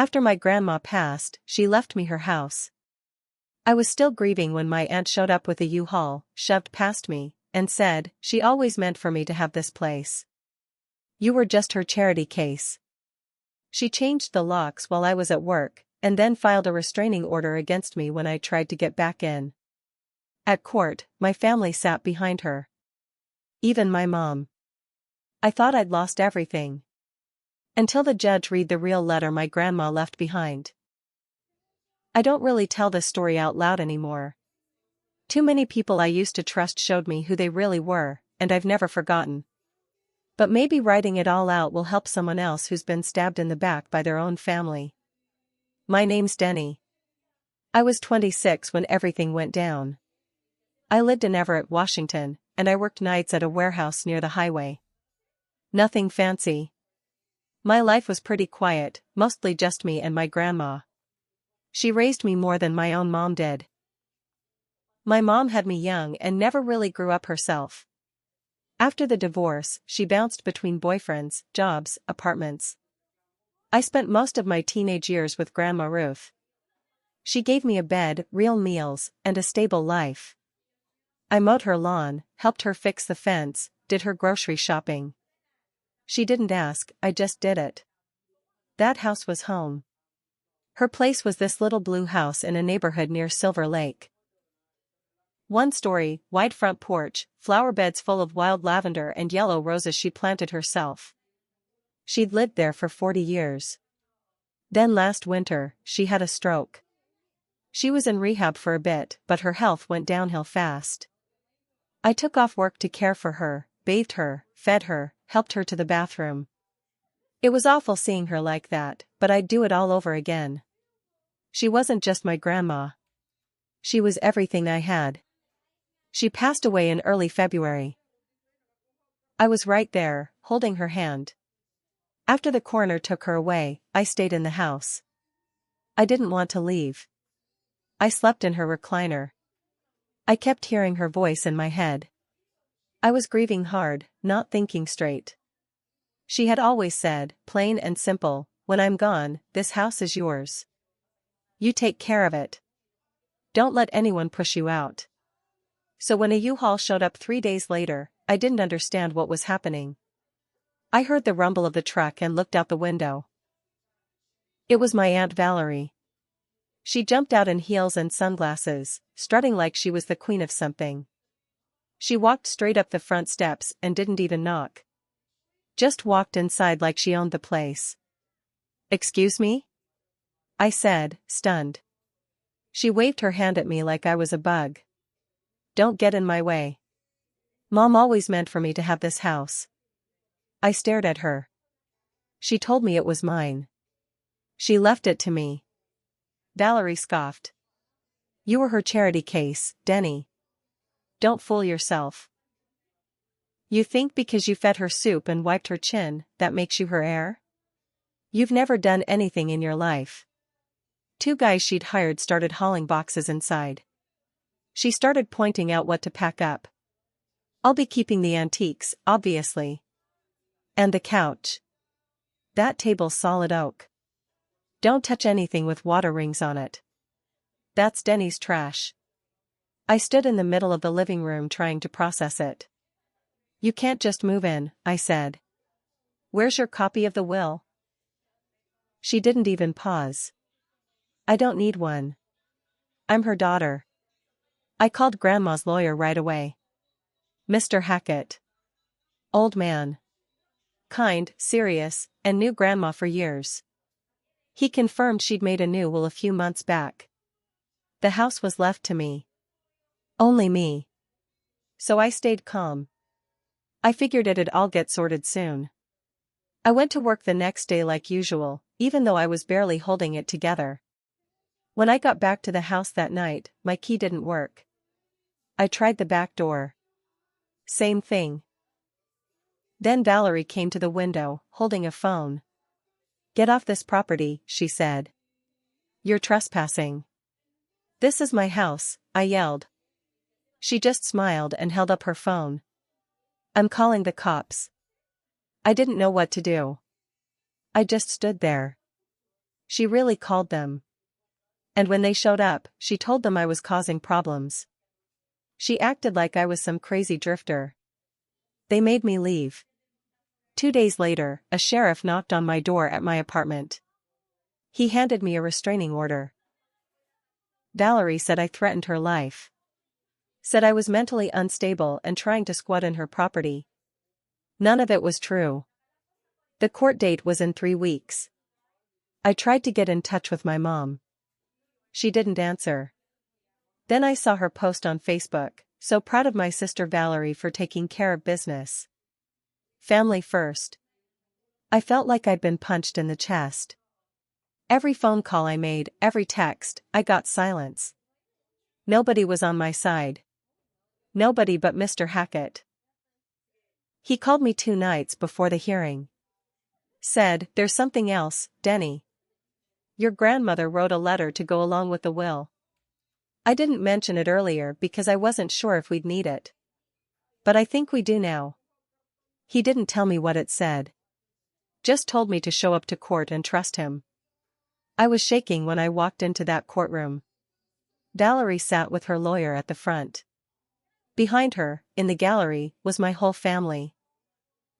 After my grandma passed, she left me her house. I was still grieving when my aunt showed up with a U-Haul, shoved past me, and said, "She always meant for me to have this place. You were just her charity case." She changed the locks while I was at work, and then filed a restraining order against me when I tried to get back in. At court, my family sat behind her. Even my mom. I thought I'd lost everything. Until the judge read the real letter my grandma left behind. I don't really tell this story out loud anymore. Too many people I used to trust showed me who they really were, and I've never forgotten. But maybe writing it all out will help someone else who's been stabbed in the back by their own family. My name's Denny. I was 26 when everything went down. I lived in Everett, Washington, and I worked nights at a warehouse near the highway. Nothing fancy. My life was pretty quiet, mostly just me and my grandma. She raised me more than my own mom did. My mom had me young and never really grew up herself. After the divorce, she bounced between boyfriends, jobs, apartments. I spent most of my teenage years with Grandma Ruth. She gave me a bed, real meals, and a stable life. I mowed her lawn, helped her fix the fence, did her grocery shopping. She didn't ask, I just did it. That house was home. Her place was this little blue house in a neighborhood near Silver Lake. One story, wide front porch, flower beds full of wild lavender and yellow roses she planted herself. She'd lived there for 40 years. Then last winter, she had a stroke. She was in rehab for a bit, but her health went downhill fast. I took off work to care for her, bathed her, fed her, helped her to the bathroom. It was awful seeing her like that, but I'd do it all over again. She wasn't just my grandma. She was everything I had. She passed away in early February. I was right there, holding her hand. After the coroner took her away, I stayed in the house. I didn't want to leave. I slept in her recliner. I kept hearing her voice in my head. I was grieving hard, not thinking straight. She had always said, plain and simple, "When I'm gone, this house is yours. You take care of it. Don't let anyone push you out." So when a U-Haul showed up 3 days later, I didn't understand what was happening. I heard the rumble of the truck and looked out the window. It was my Aunt Valerie. She jumped out in heels and sunglasses, strutting like she was the queen of something. She walked straight up the front steps and didn't even knock. Just walked inside like she owned the place. "Excuse me?" I said, stunned. She waved her hand at me like I was a bug. "Don't get in my way. Mom always meant for me to have this house." I stared at her. She told me it was mine. She left it to me. Valerie scoffed. "You were her charity case, Denny. Don't fool yourself. You think because you fed her soup and wiped her chin, that makes you her heir? You've never done anything in your life." 2 guys she'd hired started hauling boxes inside. She started pointing out what to pack up. "I'll be keeping the antiques, obviously. And the couch. That table's solid oak. Don't touch anything with water rings on it. That's Denny's trash." I stood in the middle of the living room trying to process it. "You can't just move in," I said. "Where's your copy of the will?" She didn't even pause. "I don't need one. I'm her daughter." I called Grandma's lawyer right away. Mr. Hackett. Old man. Kind, serious, and knew Grandma for years. He confirmed she'd made a new will a few months back. The house was left to me. Only me. So I stayed calm. I figured it'd all get sorted soon. I went to work the next day like usual, even though I was barely holding it together. When I got back to the house that night, my key didn't work. I tried the back door. Same thing. Then Valerie came to the window, holding a phone. "Get off this property," she said. "You're trespassing." "This is my house," I yelled. She just smiled and held up her phone. "I'm calling the cops." I didn't know what to do. I just stood there. She really called them. And when they showed up, she told them I was causing problems. She acted like I was some crazy drifter. They made me leave. 2 days later, a sheriff knocked on my door at my apartment. He handed me a restraining order. Valerie said I threatened her life. Said I was mentally unstable and trying to squat in her property. None of it was true. The court date was in 3 weeks. I tried to get in touch with my mom. She didn't answer. Then I saw her post on Facebook, so proud of my sister Valerie for taking care of business. Family first. I felt like I'd been punched in the chest. Every phone call I made, every text, I got silence. Nobody was on my side. Nobody but Mr. Hackett. He called me 2 nights before the hearing. Said, "There's something else, Denny. Your grandmother wrote a letter to go along with the will. I didn't mention it earlier because I wasn't sure if we'd need it. But I think we do now." He didn't tell me what it said. Just told me to show up to court and trust him. I was shaking when I walked into that courtroom. Valerie sat with her lawyer at the front. Behind her, in the gallery, was my whole family.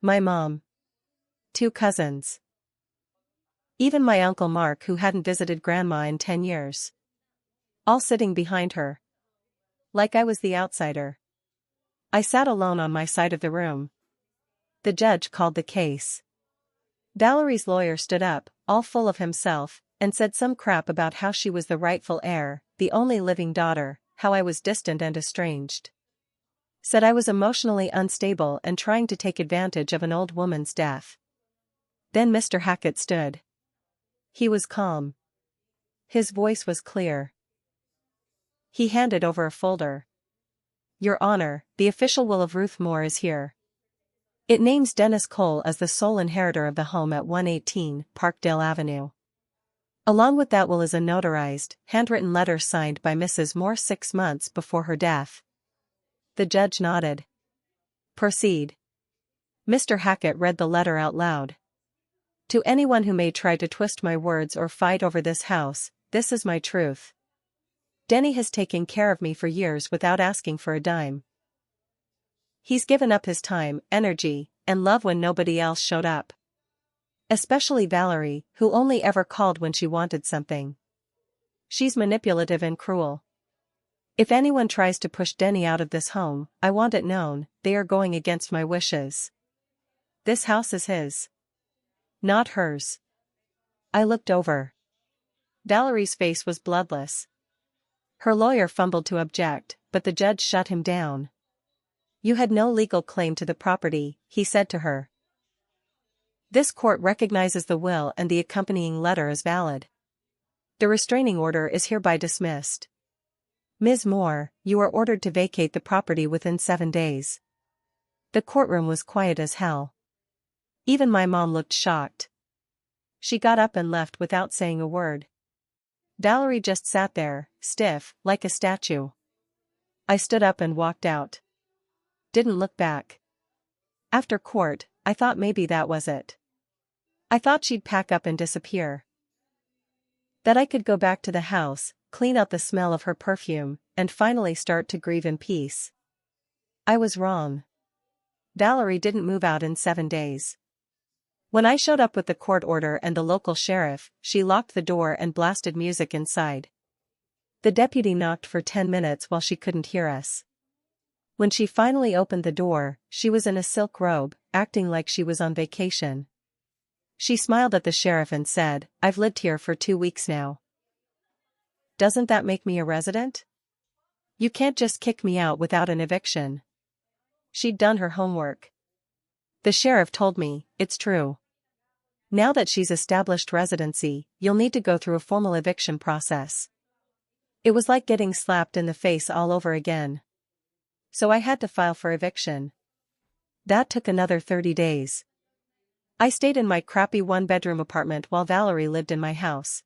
My mom. 2 cousins. Even my Uncle Mark, who hadn't visited Grandma in 10 years. All sitting behind her. Like I was the outsider. I sat alone on my side of the room. The judge called the case. Valerie's lawyer stood up, all full of himself, and said some crap about how she was the rightful heir, the only living daughter, how I was distant and estranged. Said I was emotionally unstable and trying to take advantage of an old woman's death. Then Mr. Hackett stood. He was calm. His voice was clear. He handed over a folder. "Your Honor, the official will of Ruth Moore is here. It names Dennis Cole as the sole inheritor of the home at 118 Parkdale Avenue. Along with that will is a notarized, handwritten letter signed by Mrs. Moore 6 months before her death." The judge nodded. "Proceed." Mr. Hackett read the letter out loud. "To anyone who may try to twist my words or fight over this house, this is my truth. Denny has taken care of me for years without asking for a dime. He's given up his time, energy, and love when nobody else showed up. Especially Valerie, who only ever called when she wanted something. She's manipulative and cruel. If anyone tries to push Denny out of this home, I want it known, they are going against my wishes. This house is his. Not hers." I looked over. Valerie's face was bloodless. Her lawyer fumbled to object, but the judge shut him down. "You had no legal claim to the property," he said to her. "This court recognizes the will and the accompanying letter as valid. The restraining order is hereby dismissed. Ms. Moore, you are ordered to vacate the property within 7 days." The courtroom was quiet as hell. Even my mom looked shocked. She got up and left without saying a word. Valerie just sat there, stiff, like a statue. I stood up and walked out. Didn't look back. After court, I thought maybe that was it. I thought she'd pack up and disappear. That I could go back to the house, clean out the smell of her perfume, and finally start to grieve in peace. I was wrong. Valerie didn't move out in 7 days. When I showed up with the court order and the local sheriff, she locked the door and blasted music inside. The deputy knocked for 10 minutes while she couldn't hear us. When she finally opened the door, she was in a silk robe, acting like she was on vacation. She smiled at the sheriff and said, "I've lived here for 2 weeks now. Doesn't that make me a resident? You can't just kick me out without an eviction." She'd done her homework. The sheriff told me, "It's true. Now that she's established residency, you'll need to go through a formal eviction process." It was like getting slapped in the face all over again. So I had to file for eviction. That took another 30 days. I stayed in my crappy 1-bedroom apartment while Valerie lived in my house.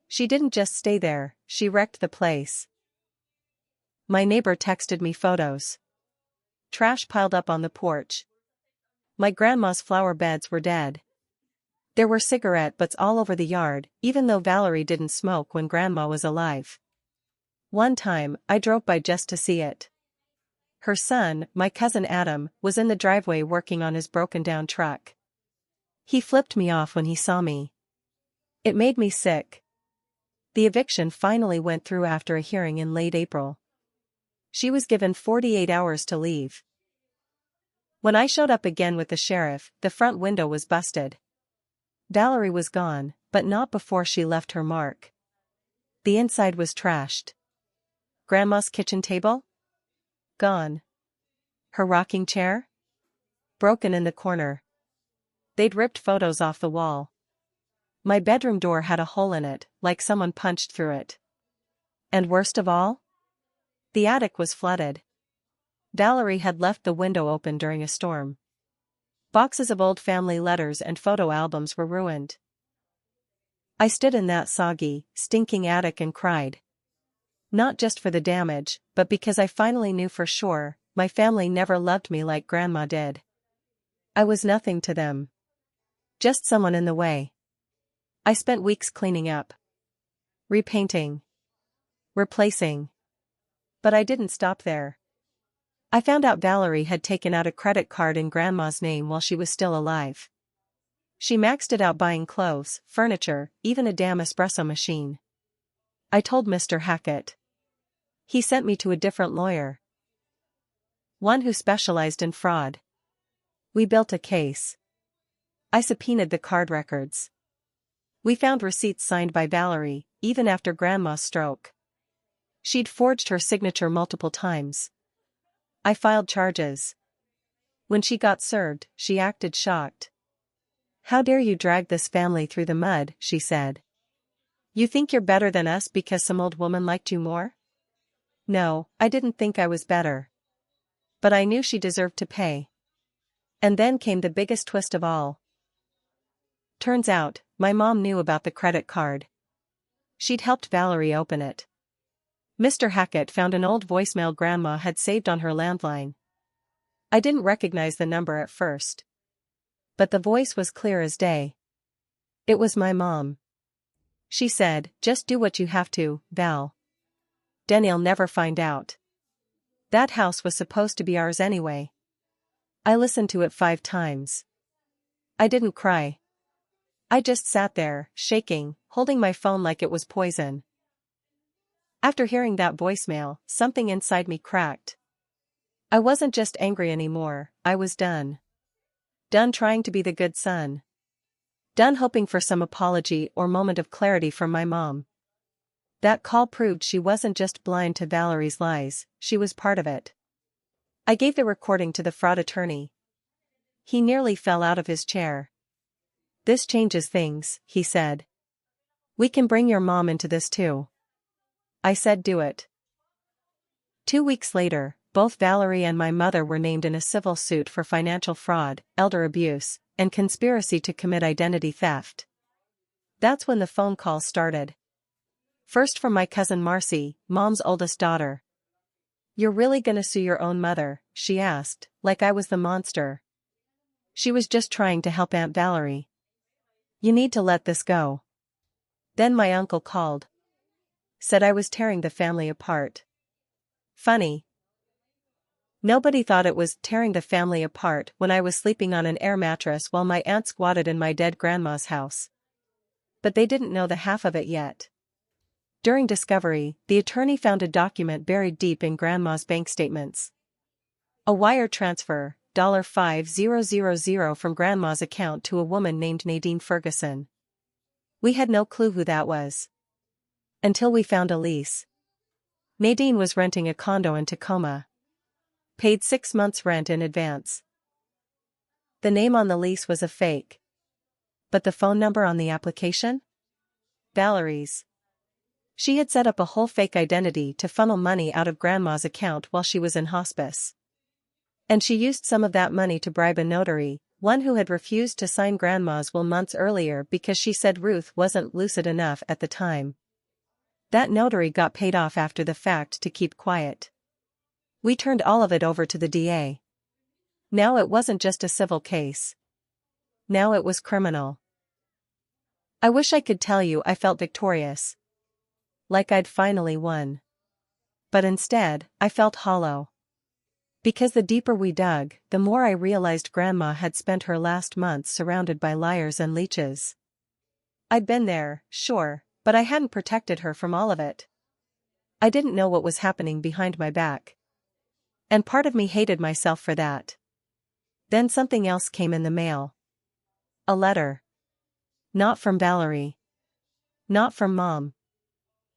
She didn't just stay there, she wrecked the place. My neighbor texted me photos. Trash piled up on the porch. My grandma's flower beds were dead. There were cigarette butts all over the yard, even though Valerie didn't smoke when Grandma was alive. One time, I drove by just to see it. Her son, my cousin Adam, was in the driveway working on his broken-down truck. He flipped me off when he saw me. It made me sick. The eviction finally went through after a hearing in late April. She was given 48 hours to leave. When I showed up again with the sheriff, the front window was busted. Valerie was gone, but not before she left her mark. The inside was trashed. Grandma's kitchen table? Gone. Her rocking chair? Broken in the corner. They'd ripped photos off the wall. My bedroom door had a hole in it, like someone punched through it. And worst of all? The attic was flooded. Valerie had left the window open during a storm. Boxes of old family letters and photo albums were ruined. I stood in that soggy, stinking attic and cried. Not just for the damage, but because I finally knew for sure, my family never loved me like Grandma did. I was nothing to them. Just someone in the way. I spent weeks cleaning up. Repainting. Replacing. But I didn't stop there. I found out Valerie had taken out a credit card in Grandma's name while she was still alive. She maxed it out buying clothes, furniture, even a damn espresso machine. I told Mr. Hackett. He sent me to a different lawyer. One who specialized in fraud. We built a case. I subpoenaed the card records. We found receipts signed by Valerie, even after Grandma's stroke. She'd forged her signature multiple times. I filed charges. When she got served, she acted shocked. "How dare you drag this family through the mud," she said. "You think you're better than us because some old woman liked you more?" No, I didn't think I was better. But I knew she deserved to pay. And then came the biggest twist of all. Turns out, my mom knew about the credit card. She'd helped Valerie open it. Mr. Hackett found an old voicemail Grandma had saved on her landline. I didn't recognize the number at first. But the voice was clear as day. It was my mom. She said, "Just do what you have to, Val. Denny'll never find out. That house was supposed to be ours anyway." I listened to it 5 times. I didn't cry. I just sat there, shaking, holding my phone like it was poison. After hearing that voicemail, something inside me cracked. I wasn't just angry anymore, I was done. Done trying to be the good son. Done hoping for some apology or moment of clarity from my mom. That call proved she wasn't just blind to Valerie's lies, she was part of it. I gave the recording to the fraud attorney. He nearly fell out of his chair. "This changes things," he said. "We can bring your mom into this too." I said do it. 2 weeks later, both Valerie and my mother were named in a civil suit for financial fraud, elder abuse, and conspiracy to commit identity theft. That's when the phone calls started. First from my cousin Marcy, Mom's oldest daughter. "You're really gonna sue your own mother?" she asked, like I was the monster. She was just trying to help Aunt Valerie. "You need to let this go." Then my uncle called. Said I was tearing the family apart. Funny. Nobody thought it was tearing the family apart when I was sleeping on an air mattress while my aunt squatted in my dead grandma's house. But they didn't know the half of it yet. During discovery, the attorney found a document buried deep in Grandma's bank statements. A wire transfer, $5,000 from Grandma's account to a woman named Nadine Ferguson. We had no clue who that was. Until we found a lease. Nadine was renting a condo in Tacoma. Paid 6 months' rent in advance. The name on the lease was a fake. But the phone number on the application? Valerie's. She had set up a whole fake identity to funnel money out of Grandma's account while she was in hospice. And she used some of that money to bribe a notary, one who had refused to sign Grandma's will months earlier because she said Ruth wasn't lucid enough at the time. That notary got paid off after the fact to keep quiet. We turned all of it over to the DA. Now it wasn't just a civil case. Now it was criminal. I wish I could tell you I felt victorious. Like I'd finally won. But instead, I felt hollow. Because the deeper we dug, the more I realized Grandma had spent her last months surrounded by liars and leeches. I'd been there, sure, but I hadn't protected her from all of it. I didn't know what was happening behind my back. And part of me hated myself for that. Then something else came in the mail. A letter. Not from Valerie. Not from Mom.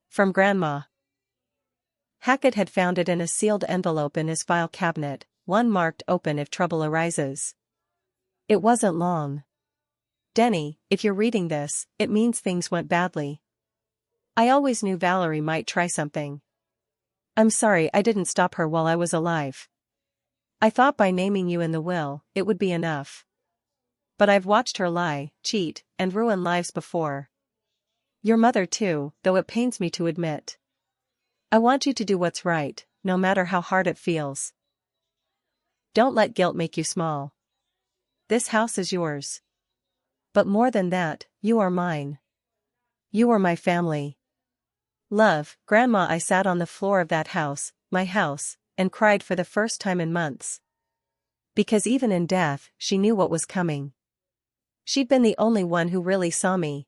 From Grandma. Hackett had found it in a sealed envelope in his file cabinet, one marked open if trouble arises. It wasn't long. Denny, if you're reading this, it means things went badly. I always knew Valerie might try something. I'm sorry I didn't stop her while I was alive. I thought by naming you in the will, it would be enough. But I've watched her lie, cheat, and ruin lives before. Your mother too, though it pains me to admit. I want you to do what's right, no matter how hard it feels. Don't let guilt make you small. This house is yours. But more than that, you are mine. You are my family. Love, Grandma. I sat on the floor of that house, my house, and cried for the first time in months. Because even in death, she knew what was coming. She'd been the only one who really saw me.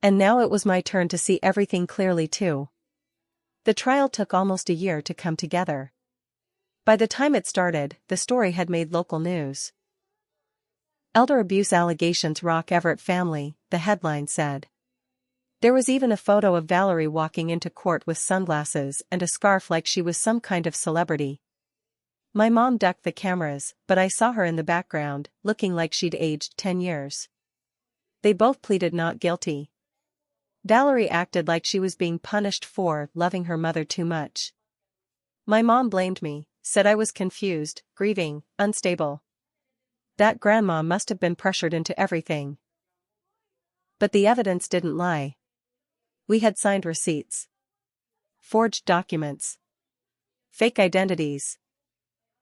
And now it was my turn to see everything clearly too. The trial took almost a year to come together. By the time it started, the story had made local news. Elder abuse allegations rock Everett family, the headline said. There was even a photo of Valerie walking into court with sunglasses and a scarf like she was some kind of celebrity. My mom ducked the cameras, but I saw her in the background, looking like she'd aged 10 years. They both pleaded not guilty. Valerie acted like she was being punished for loving her mother too much. My mom blamed me, said I was confused, grieving, unstable. That Grandma must have been pressured into everything. But the evidence didn't lie. We had signed receipts. Forged documents. Fake identities.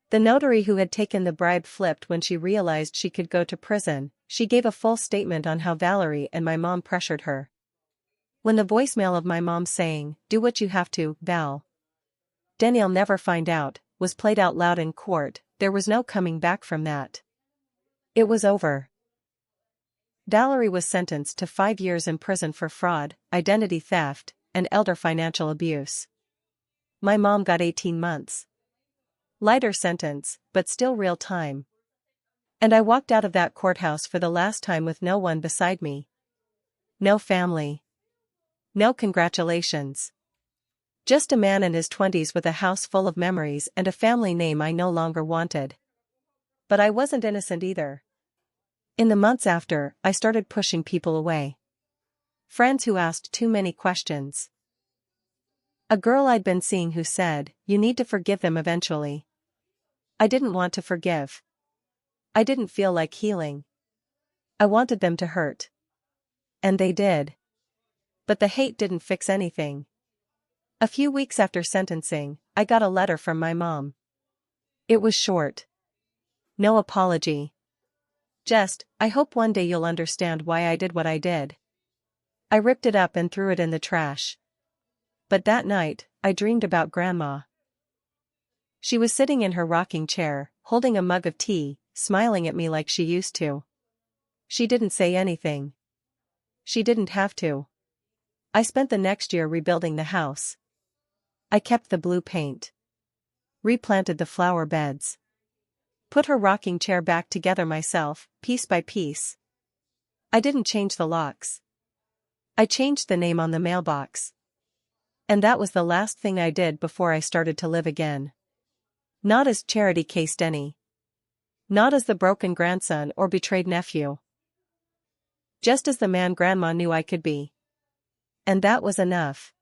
The notary who had taken the bribe flipped when she realized she could go to prison. She gave a full statement on how Valerie and my mom pressured her. When the voicemail of my mom saying, "Do what you have to, Val. Denny'll never find out," was played out loud in court, there was no coming back from that. It was over. Valerie was sentenced to 5 years in prison for fraud, identity theft, and elder financial abuse. My mom got 18 months. Lighter sentence, but still real time. And I walked out of that courthouse for the last time with no one beside me. No family. No congratulations. Just a man in his 20s with a house full of memories and a family name I no longer wanted. But I wasn't innocent either. In the months after, I started pushing people away. Friends who asked too many questions. A girl I'd been seeing who said, "You need to forgive them eventually." I didn't want to forgive. I didn't feel like healing. I wanted them to hurt. And they did. But the hate didn't fix anything. A few weeks after sentencing, I got a letter from my mom. It was short. No apology. Just, "I hope one day you'll understand why I did what I did." I ripped it up and threw it in the trash. But that night, I dreamed about Grandma. She was sitting in her rocking chair, holding a mug of tea, smiling at me like she used to. She didn't say anything. She didn't have to. I spent the next year rebuilding the house. I kept the blue paint. Replanted the flower beds. Put her rocking chair back together myself, piece by piece. I didn't change the locks. I changed the name on the mailbox. And that was the last thing I did before I started to live again. Not as Charity Case Denny. Not as the broken grandson or betrayed nephew. Just as the man Grandma knew I could be. And that was enough.